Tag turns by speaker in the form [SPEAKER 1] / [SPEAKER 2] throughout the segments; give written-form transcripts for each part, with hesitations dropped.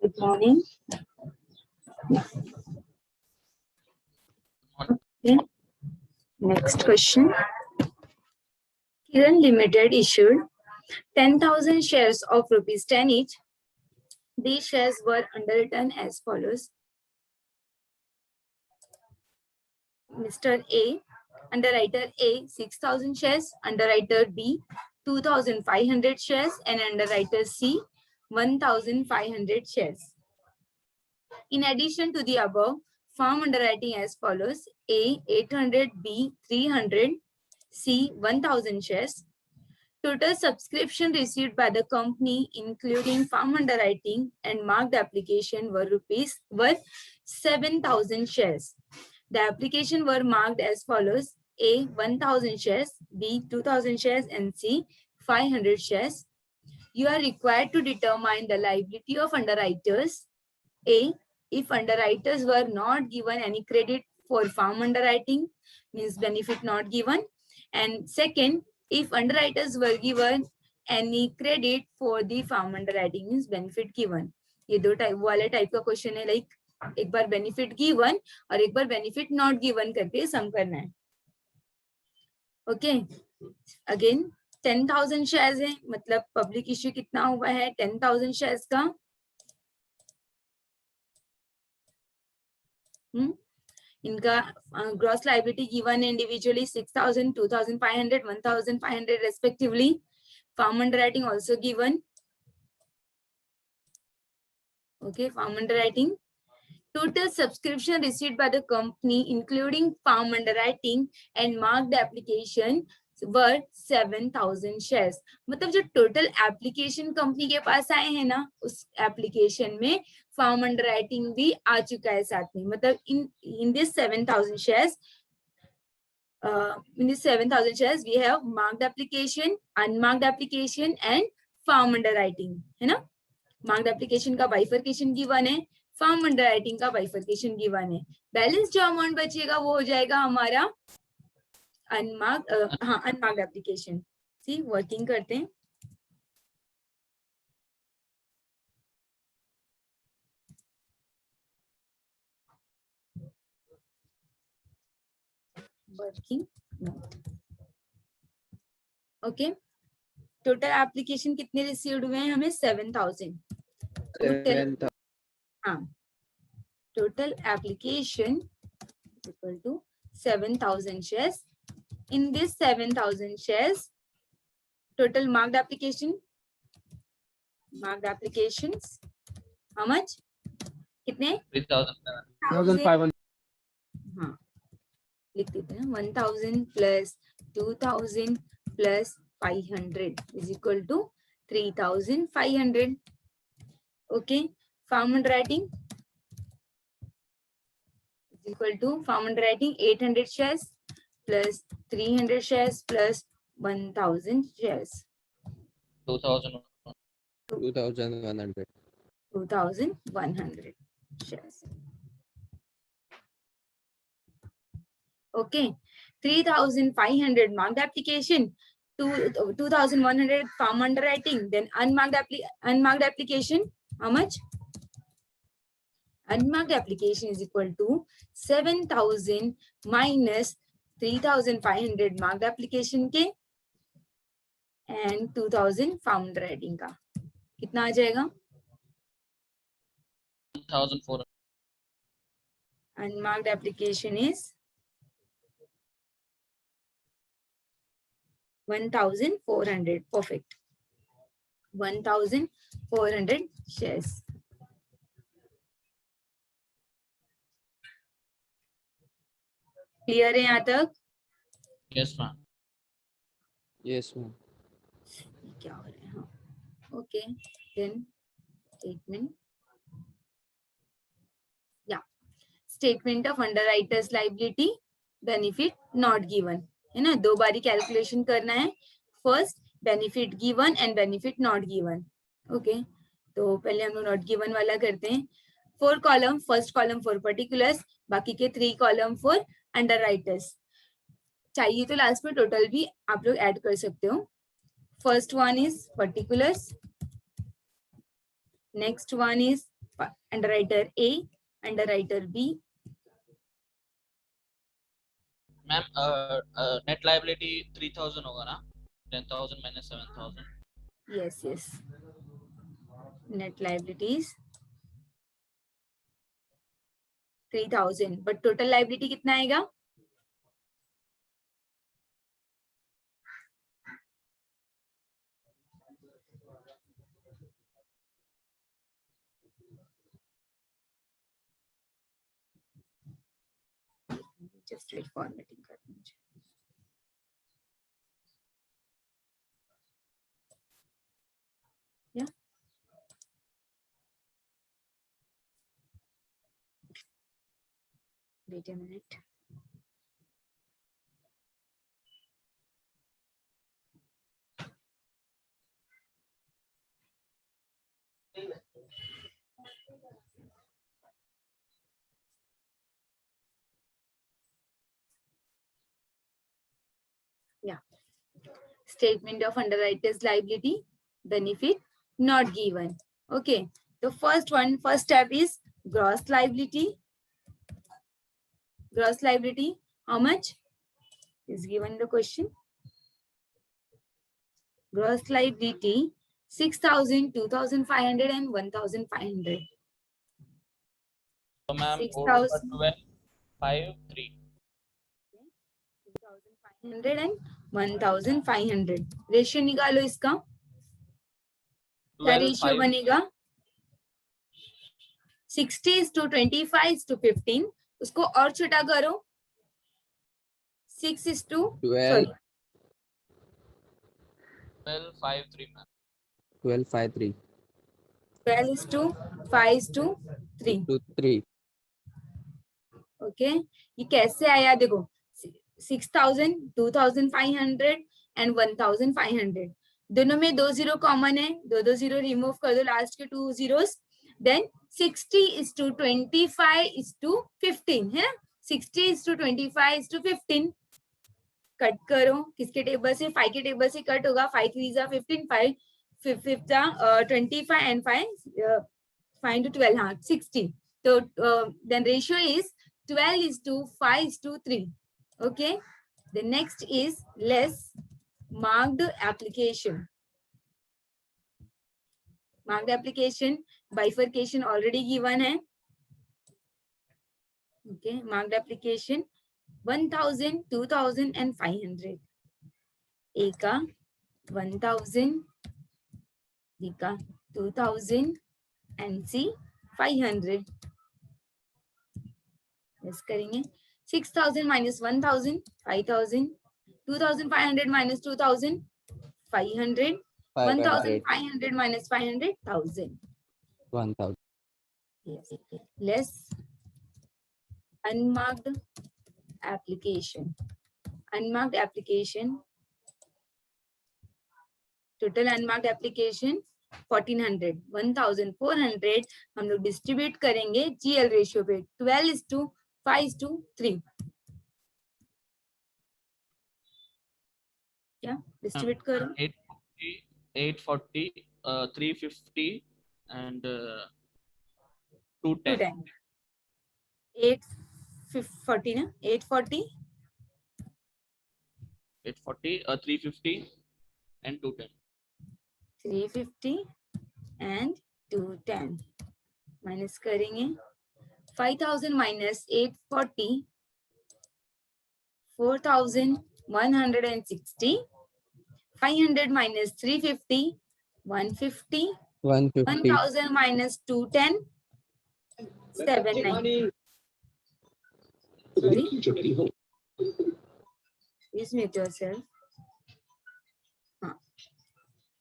[SPEAKER 1] Good morning. Okay. Next question. Kiran Limited issued 10,000 shares of rupees 10 each. These shares were underwritten as follows. Mr. A, underwriter A, 6,000 shares, underwriter B, 2,500 shares, and underwriter C, 1,500 shares. In addition to the above, firm underwriting as follows: A, 800, B, 300, C, 1,000 shares. Total subscription received by the company, including farm underwriting and marked application, were 7,000 shares. The application were marked as follows: A, 1,000 shares, B, 2,000 shares, and C, 500 shares. You are required to determine the liability of underwriters. A, if underwriters were not given any credit for farm underwriting, means benefit not given. And second, if underwriters were given any credit for the farm underwriting, means benefit given. ये दो type वाले type का question है, like एक बार benefit given और एक बार benefit not given करके सम करना है. ओके, अगेन 10,000 शेयर्स है, मतलब पब्लिक इश्यू कितना हुआ है 10,000 शेयर्स का. इनका gross liability given individually 6,000, 2,500, 1,500 respectively. Firm underwriting also given. Okay, firm underwriting. Total subscription received by the company, including farm underwriting and marked application, were 7,000 shares. मतलब जो total application company के पास आए हैं ना, उस एप्लीकेशन में फार्म अंडरराइटिंग भी आ चुका है साथ में. मतलब in this 7,000 shares, in this 7,000 shares we have marked application, unmarked application and farm underwriting, है ना. मार्क्ड एप्लीकेशन का बाइफरकेशन गिवन है, फार्म अंडरराइटिंग का बाइफरकेशन गिवन है. बैलेंस जो अमाउंट बचेगा वो हो जाएगा हमारा अनमार्क्ड एप्लीकेशन. सी वर्किंग करते हैं. वर्किंग. ओके, टोटल एप्लीकेशन कितने रिसीव्ड हुए हैं हमें 7,000. हाँ, total application is equal to 7,000 shares. In this 7,000 shares, total marked applications, how much? कितने? 3,500. हाँ, लिख देते हैं. 1,000 plus 2,000 plus 500 is equal to 3,500. Okay, farm underwriting is equal to farm underwriting 800 shares plus 300 shares plus 1,000 shares.
[SPEAKER 2] 2,100.
[SPEAKER 1] 2,100 shares. Okay, 3,500 marked application, 2,100 farm underwriting, then unmarked application. How much? Unmarked application is equal to 7,000 minus 3,500 marked application के and 2,000 farm underwriting का. कितना आ जाएगा?
[SPEAKER 2] 1,400.
[SPEAKER 1] Unmarked application is 1,400. Perfect. 1,400 shares. Clear है यहाँ तक?
[SPEAKER 2] Yes, ma'am. Yes, ma'am.
[SPEAKER 1] क्या हो रहा है? हाँ, okay. Then statement. Yeah, statement of underwriters liability, benefit not given, है ना. दो बारी कैलकुलेशन करना है. First benefit given and benefit not given. Okay, तो पहले हम लोग नॉट गिवन वाला करते हैं. 4 column, first column for particulars, बाकी के 3 कॉलम फॉर अंडरराइटर्स. चाहिए तो लास्ट में टोटल भी आप लोग ऐड कर सकते हो. First one is particulars, next one is underwriter A, underwriter B.
[SPEAKER 2] Ma'am net liability 3000 होगा ना, 10,000 minus 7,000.
[SPEAKER 1] Yes yes, net liabilities 3000, but total liability कितना आएगा? जस्ट वेट, फॉर्मेटिंग करनी है. Yeah. Wait a minute. Yeah. Statement of underwriter's liability, benefit not given. Okay. The first step is gross liability. Gross liability, how much is given in the question? Gross liability 6,000, 2,500 and 1,500.
[SPEAKER 2] तो ma'am
[SPEAKER 1] 6,000,
[SPEAKER 2] 12,503.
[SPEAKER 1] 2,500 and 1,500. Ratio निकालो इसका. क्या ratio बनेगा? 60:25:15. उसको और छोटा करो. 6:12.
[SPEAKER 2] 12,503 ma'am.
[SPEAKER 3] 12,503.
[SPEAKER 1] 12:5:3.
[SPEAKER 3] 2,3.
[SPEAKER 1] Okay, ये कैसे आया? देखो 6,000, 2,500 एंड 1,500. दोनों में 2 0 कॉमन है. 2 0 रिमूव कर दो, लास्ट के 2 zeros. देन 60:25:15 है ना. 60:25:15 कट करो. किसके टेबल से? 5 के टेबल से कट होगा. 5 3 जा 15, 5 5 जा 25 एंड 5 5 to 12. हाँ 60. तो then ratio is 12:5:3. Okay. The next is less marked application. Marked application, bifurcation already given है. Okay. Marked application 1,000, 2,000 and 500. A का 1,000, B का 2,000 and C 500. yes करेंगे. 6,000 minus 1,000 5,000. 2,500 minus 2,000 500. 1,500 minus 500 1,000.
[SPEAKER 3] 1,000.
[SPEAKER 1] Yes. Less unmarked application. Unmarked application. Total unmarked application 1,400. 1,400 हम लोग distribute करेंगे GL ratio पे 12:5:3. क्या distribute करो?
[SPEAKER 2] 840, 350 and 210.
[SPEAKER 1] 840 ना. 840,
[SPEAKER 2] 350 and 210.
[SPEAKER 1] 350 and 210 माइनस करेंगे. 5,000 minus 840 4,160. 500 minus 350 150.
[SPEAKER 3] 150.
[SPEAKER 1] 1,000 minus 210 79. Sorry, please mute yourself.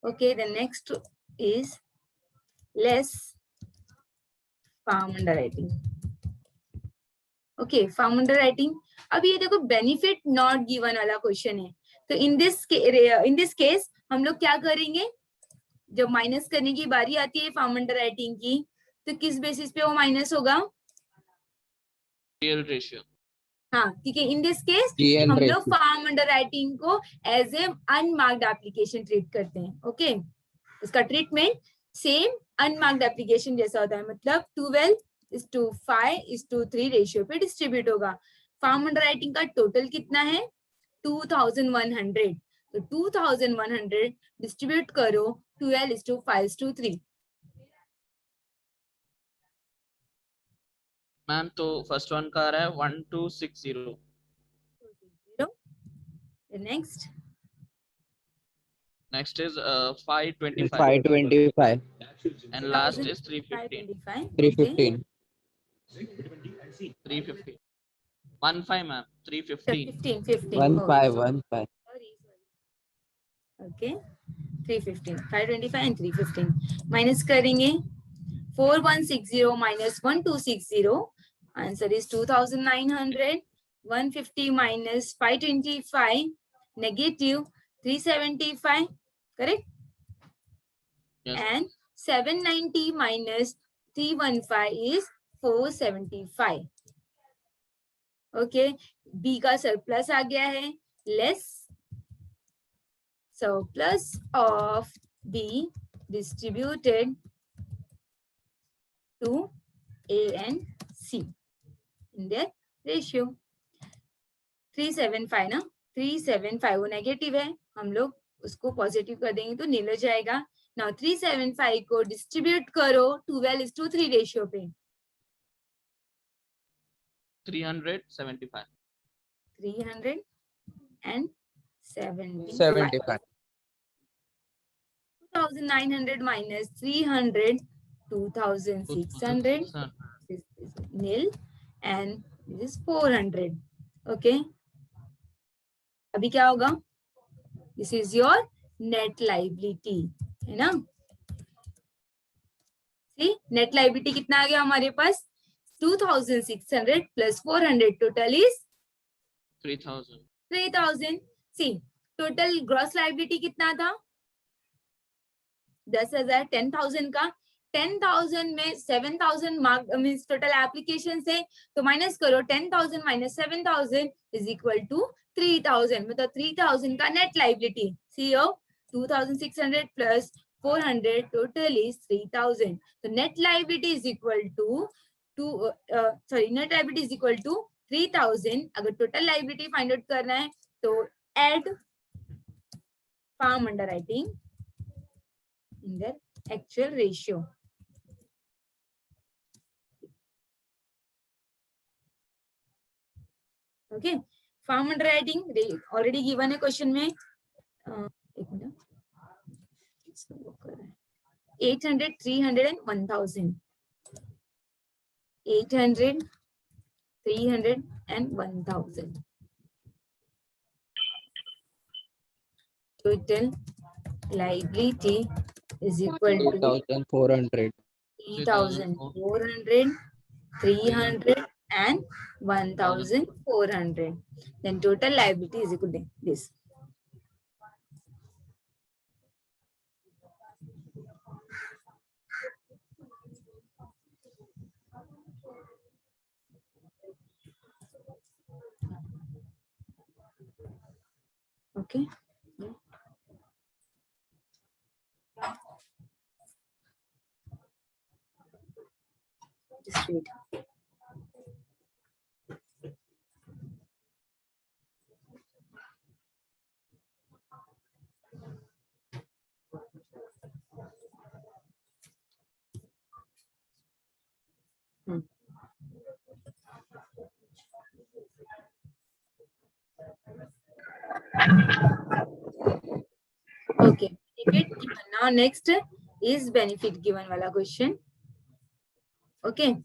[SPEAKER 1] Okay, the next is less farm underwriting. Okay, farm underwriting. अब ये देखो बेनिफिट नॉट गिवन वाला क्वेश्चन है. तो इन दिस केस हम लोग क्या करेंगे? जब माइनस करने की बारी आती है फार्म अंडरराइटिंग की, तो किस बेसिस पे वो माइनस होगा?
[SPEAKER 2] GL ratio.
[SPEAKER 1] हाँ, ठीक है. इन दिस केस
[SPEAKER 3] GL
[SPEAKER 1] हम लोग
[SPEAKER 3] ratio.
[SPEAKER 1] फार्म अंडरराइटिंग को as a unmarked application treat करते हैं. ओके, उसका ट्रीटमेंट सेम अनमार्क्ड एप्लीकेशन जैसा होता है, मतलब 12:5:3 रेशियो पे डिस्ट्रीब्यूट होगा। फार्म अंडर राइटिंग का टोटल कितना है 2100, तो 2100 डिस्ट्रीब्यूट करो 12:5:3।
[SPEAKER 2] मैम तो फर्स्ट वन का आ रहा है 1260,
[SPEAKER 1] next
[SPEAKER 2] next is 525
[SPEAKER 3] 525.
[SPEAKER 2] and last is 315.
[SPEAKER 1] 525
[SPEAKER 3] 315.
[SPEAKER 2] 15 ma'am 315.
[SPEAKER 1] 15
[SPEAKER 3] 15.
[SPEAKER 1] Okay 315 525 and 315 minus करेंगे 4160 minus 1260 answer is 2900 150 minus 525 negative 375 correct
[SPEAKER 2] Yes.
[SPEAKER 1] and 790 minus 315 is 475 okay B का सरप्लस आ गया है less surplus of B distributed to A and C in their ratio 375 ना 375 वो negative है हम लोग उसको पॉजिटिव कर देंगे तो नील हो जाएगा। नाउ 375 को डिस्ट्रीब्यूट करो 12:3 रेशियो पे
[SPEAKER 2] 375.
[SPEAKER 1] 375 2900 minus 300 2600 this is nil and this is 400 okay अभी क्या होगा this is your net liability है ना see net liability कितना आ गया हमारे पास 2600 plus 400 total is
[SPEAKER 2] 3000.
[SPEAKER 1] 3000 see total gross liability कितना था 10,000 10,000 का 10,000 में 7,000 मार्क मींस टोटल एप्लीकेशन से तो माइनस करो 10,000 minus 7,000 is equal to 3,000 मतलब 3,000 का net liability CO 2,600 plus 400 total is 3,000 तो net liability is equal to net liability is equal to 3,000 अगर टोटल लाइबिलिटी फाइंड आउट करना है तो add firm underwriting in their actual ratio. Okay, farm underwriting already given है question में एक minute 800 300 and 1000 800 300 and 1000 total liability is equal to
[SPEAKER 3] 3,400.
[SPEAKER 1] 3,400, 300 and 1,400. Then total liability is equal to this. Okay. Just wait. Okay. Benefit given. Now next is benefit given वाला question. Okay.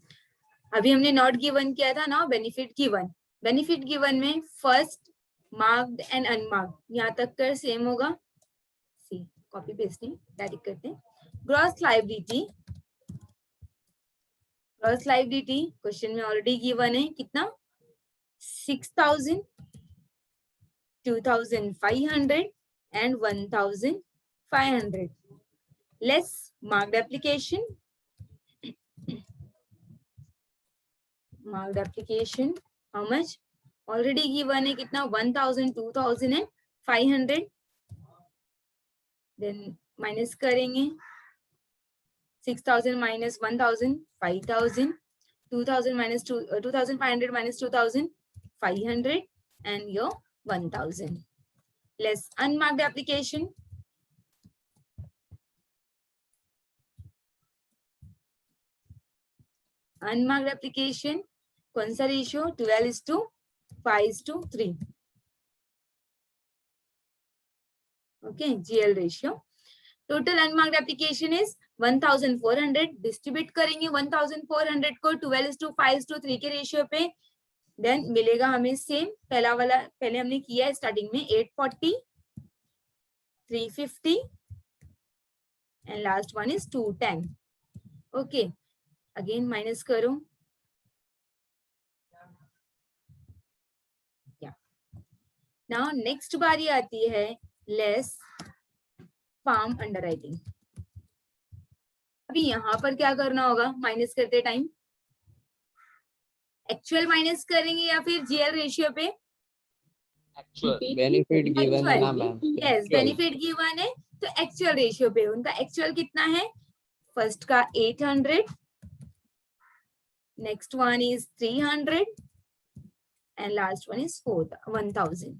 [SPEAKER 1] अभी हमने not given किया था ना benefit given में first marked and unmarked यहाँ तक कर सेम होगा सी कॉपी पेस्ट नहीं डायरेक्ट करते हैं ग्रॉस लाइबिलिटी क्वेश्चन में ऑलरेडी गिवन है कितना 6,000 2,500 and 1,500 less marked application how much already given है कितना 1,000 2,000 and 500 then minus करेंगे 6,000 minus 1,000, 5,000, 2,000 minus 2,500 minus 2,500, and your 1,000. Less unmarked application. Unmarked application, कौन सा ratio? 12:5:3. Okay, GL ratio. Total unmarked application is 1,400. Distribute करेंगे 1,400 को 12:5:3 के रेशियो पे. Then मिलेगा हमें सेम पहला वाला, पहले हमने किया है स्टार्टिंग में 840, 350 and last one is 210. Okay, again minus करो. Yeah. Now next बारी आती है less farm underwriting. अभी यहाँ पर क्या करना होगा माइनस करते टाइम? एक्चुअल माइनस करेंगे या फिर जीएल रेशियो पे?
[SPEAKER 2] एक्चुअल
[SPEAKER 3] बेनिफिट गिवन है ना मैम?
[SPEAKER 1] यस, बेनिफिट गिवन है तो एक्चुअल रेशियो पे. उनका एक्चुअल कितना है? फर्स्ट का 800, next one is 300 and last one is 1,000.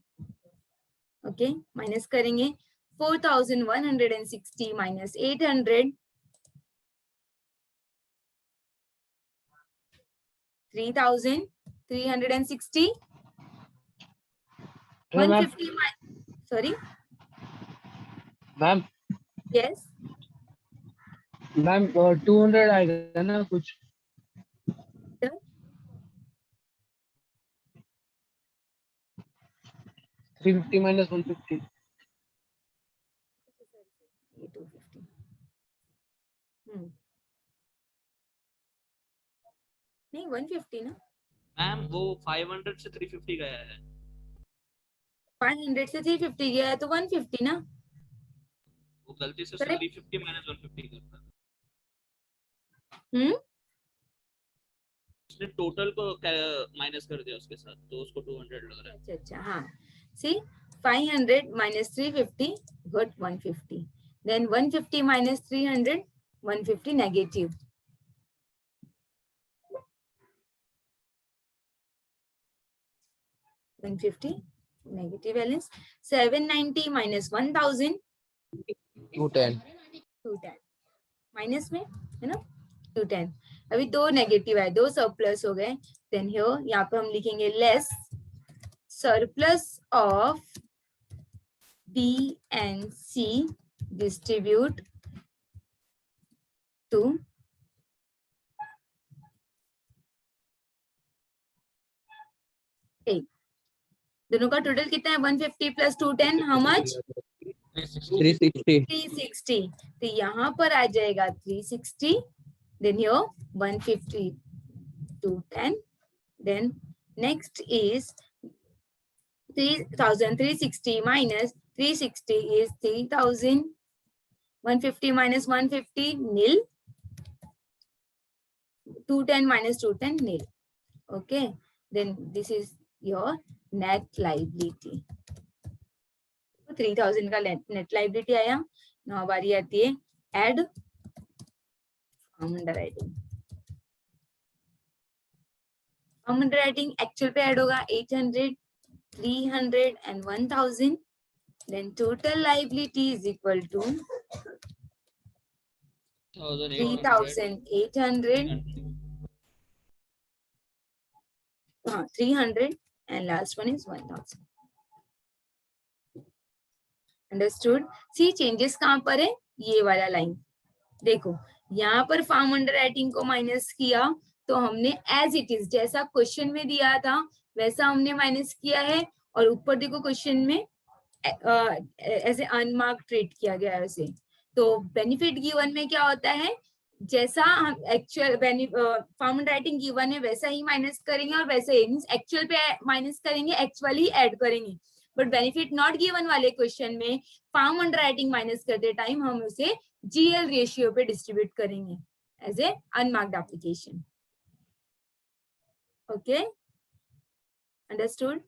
[SPEAKER 1] Okay, minus करेंगे 4,160 minus 800, 3,360, 150. Sorry,
[SPEAKER 4] ma'am
[SPEAKER 1] yes,
[SPEAKER 4] ma'am 200 आएगा ना कुछ? 350 minus 150.
[SPEAKER 1] 250. नहीं 150 ना.
[SPEAKER 2] मैम वो 500 से 350 गया है.
[SPEAKER 1] 500 से 350 गया है तो 150 ना.
[SPEAKER 2] वो गलती से उसने
[SPEAKER 1] Correct.
[SPEAKER 2] 350 minus 150 कर दिया. उसने टोटल को माइनस कर दिया उसके साथ, तो उसको 200 लग रहा है.
[SPEAKER 1] अच्छा अच्छा, हाँ. See, 500 minus 350 got 150. Then 150 minus 300, 150 negative. negative balance. 790 minus 1,000,
[SPEAKER 3] 210.
[SPEAKER 1] 210. Minus में है ना 210. अभी दो नेगेटिव है, दो सरप्लस हो गए. देन हियर यहाँ पे हम लिखेंगे less surplus of B and C distribute to A. दोनों का टोटल कितना है? 150 plus 210, how much?
[SPEAKER 3] 360.
[SPEAKER 1] 360. तो यहाँ पर आ जाएगा 360. Then here 150, 210. Then next is 3,360 minus 360 is 3,000. 150 minus 150 nil. 210 minus 210 nil. Okay. Then this is your net liability. 3,000 का net liability आया. Now बारी आती है add farm underwriting. farm underwriting actual पे add होगा 800, 300 and 1,000. Then total liability is equal to 3,800, 300 and last one is 1,000. Understood? See changes कहाँ पर है? ये वाला लाइन देखो, यहाँ पर फार्म अंडरराइटिंग को माइनस किया तो हमने एज इट इज जैसा क्वेश्चन में दिया था वैसा हमने माइनस किया है. और ऊपर देखो क्वेश्चन में ऐसे अनमार्क ट्रीट किया गया है उसे. तो बेनिफिट गिवन में क्या होता है? जैसा हम एक्चुअल फार्म अंडरराइटिंग गिवन है वैसा ही माइनस करेंगे और वैसे ही मींस एक्चुअल पे माइनस करेंगे, एक्चुअली ऐड करेंगे. बट बेनिफिट नॉट गिवन वाले क्वेश्चन में फार्म अंडरराइटिंग माइनस करते टाइम हम उसे जीएल रेशियो पे डिस्ट्रीब्यूट करेंगे as a unmarked application. Okay, understood?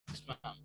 [SPEAKER 2] Yes, ma'am.